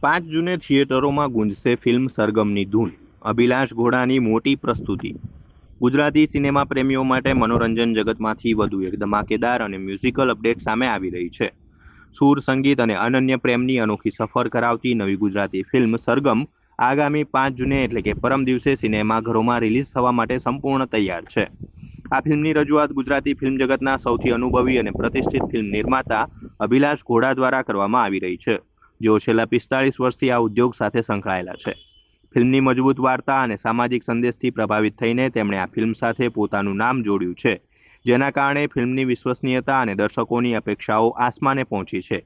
5 જૂને થિયેટરોમાં ગુંજશે ફિલ્મ સરગમની ધૂન. અભિલાષ ઘોડાની મોટી પ્રસ્તુતિ. ગુજરાતી સિનેમા પ્રેમીઓ માટે મનોરંજન જગતમાંથી વધુ એક ધમાકેદાર અને મ્યુઝિકલ અપડેટ સામે આવી રહી છે. સૂર, સંગીત અને અનન્ય પ્રેમની અનોખી સફર કરાવતી નવી ગુજરાતી ફિલ્મ સરગમ આગામી 5 જૂને એટલે કે પરમ દિવસે સિનેમાઘરોમાં રિલીઝ થવા માટે સંપૂર્ણ તૈયાર છે. આ ફિલ્મની રજૂઆત ગુજરાતી ફિલ્મ જગતના સૌથી અનુભવી અને પ્રતિષ્ઠિત ફિલ્મ નિર્માતા અભિલાષ ઘોડા દ્વારા કરવામાં આવી રહી છે, જેઓ છેલ્લા 45 વર્ષથી આ ઉદ્યોગ સાથે સંકળાયેલા છે. ફિલ્મની મજબૂત વાર્તા અને સામાજિક સંદેશથી પ્રભાવિત થઈને તેમણે આ ફિલ્મ સાથે પોતાનું નામ જોડ્યું છે, જેના કારણે ફિલ્મની વિશ્વસનીયતા અને દર્શકોની અપેક્ષાઓ આસમાને પહોંચી છે.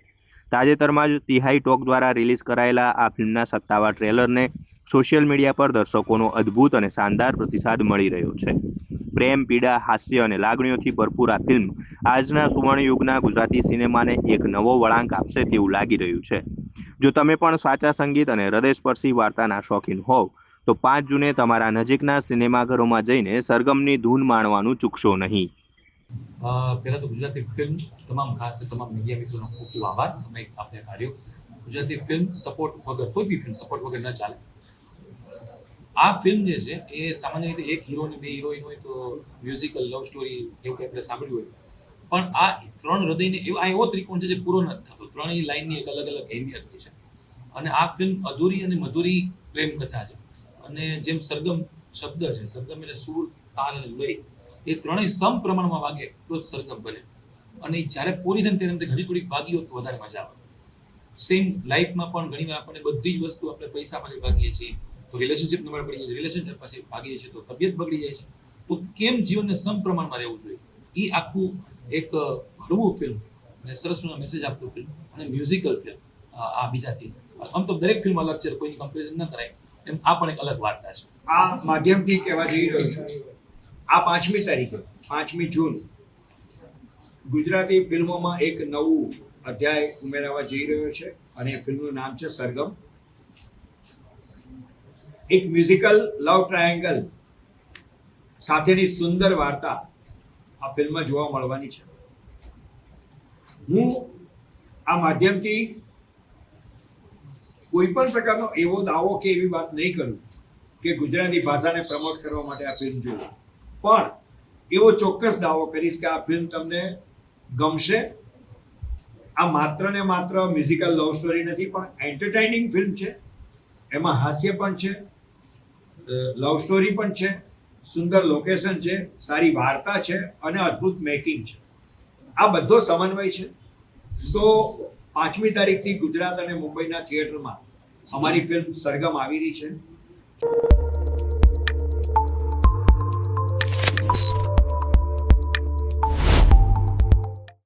તાજેતરમાં જ તિહાઈ ટોક દ્વારા રિલીઝ કરાયેલા આ ફિલ્મના સત્તાવાર ટ્રેલરને સોશિયલ મીડિયા પર દર્શકોનો અદ્ભુત અને શાનદાર પ્રતિસાદ મળી રહ્યો છે. પ્રેમ, પીડા, હાસ્ય અને લાગણીઓથી ભરપૂર આ ફિલ્મ આજના સુવર્ણયુગના ગુજરાતી સિનેમાને એક નવો વળાંક આપશે તેવું લાગી રહ્યું છે. જો તમે પણ સાચા સંગીત અને હૃદયસ્પર્શી વાર્તાના શોખીન હોવ તો 5 જૂને તમારા નજીકના સિનેમાઘરોમાં જઈને સરગમની ધૂન માણવાનું ચૂકશો નહીં. પહેલાં તો ગુજરાતી ફિલ્મ ખાસ તમામ મીડિયા મિત્રોનો ખૂબ ખૂબ આભાર. સમય આપને કાઢ્યો. ગુજરાતી ફિલ્મ સપોર્ટ વગર, કોઈ બી ફિલ્મ સપોર્ટ વગર ન ચાલે. આ ફિલ્મ જે છે એ સામાન્ય રીતે એક હીરો ને બે હિરોઈન હોય તો મ્યુઝિકલ લવ સ્ટોરી એવું કંઈ આપણે સાંભળ્યું હોય, પણ આ 3 હૃદયને એવો ત્રિકોણ છે જે પૂરો નથી થતો. 3 લાઈનની એક અલગ અલગ અહેમિયત હોય છે અને આ ફિલ્મ અધૂરી અને મધુરી પ્રેમ કથા છે. અને જેમ સરગમ શબ્દ છે, સરગમ એટલે સૂર, તાલ અને લય, એ 3 સમ પ્રમાણમાં વાગે તો જ સરગમ બને. અને જ્યારે પૂરી થાય ત્યારે હજી થોડીક વાગી હોત તો વધારે મજા આવે. સેમ લાઈફમાં પણ ઘણીવાર આપણને બધી જ વસ્તુ આપણે પૈસા પાછળ ભાગીએ છીએ, તો રિલેશનશિપ નબળા પડી જાય છે, રિલેશનશિપ પાછી ભાગીએ છીએ તો તબિયત બગડી જાય છે. તો કેમ જીવનને સમ પ્રમાણમાં રહેવું જોઈએ, એ આખું એક હળવું ફિલ્મ અને સરસ મેસેજ આપતું ફિલ્મ અને મ્યુઝિકલ ફિલ્મ. આ બીજાથી આમ તો દરેક ફિલ્મ અલગ છે, કોઈની કમ્પેરિઝન ન કરાય, એમ આ પણ એક અલગ વાર્તા છે. આ માધ્યમથી કહેવા જઈ રહ્યો છું, આ 5મી તારીખે 5મી જૂન ગુજરાતી ફિલ્મોમાં એક નવું અધ્યાય ઉમેરાવા જઈ રહ્યો છે અને એ ફિલ્મનું નામ છે સરગમ. એક મ્યુઝિકલ લવ ટ્રાયેંગલ સાથેની સુંદર વાર્તા આ ફિલ્મમાં જોવા મળવાની છે. હું આ માધ્યમથી કોઈ પણ પ્રકારનો એવો દાવો કે એવી વાત નહીં કરું કે ગુજરાતી ભાષાને પ્રમોટ કરવા માટે આ ફિલ્મ જોવો, પણ એવો ચોક્કસ દાવો કરીશ કે આ ફિલ્મ તમને ગમશે. આ માત્ર ને માત્ર મ્યુઝિકલ લવ સ્ટોરી નથી, પણ એન્ટરટેનિંગ ફિલ્મ છે. એમાં હાસ્ય પણ છે, લવ સ્ટોરી પણ છે, સુંદર લોકેશન છે, સારી વાર્તા છે અને અદ્ભુત મેકિંગ છે. આ બધો સમન્વય છે. સો 5મી તારીખથી ગુજરાત અને મુંબઈના થિયેટરમાં અમારી ફિલ્મ સરગમ આવી રહી છે.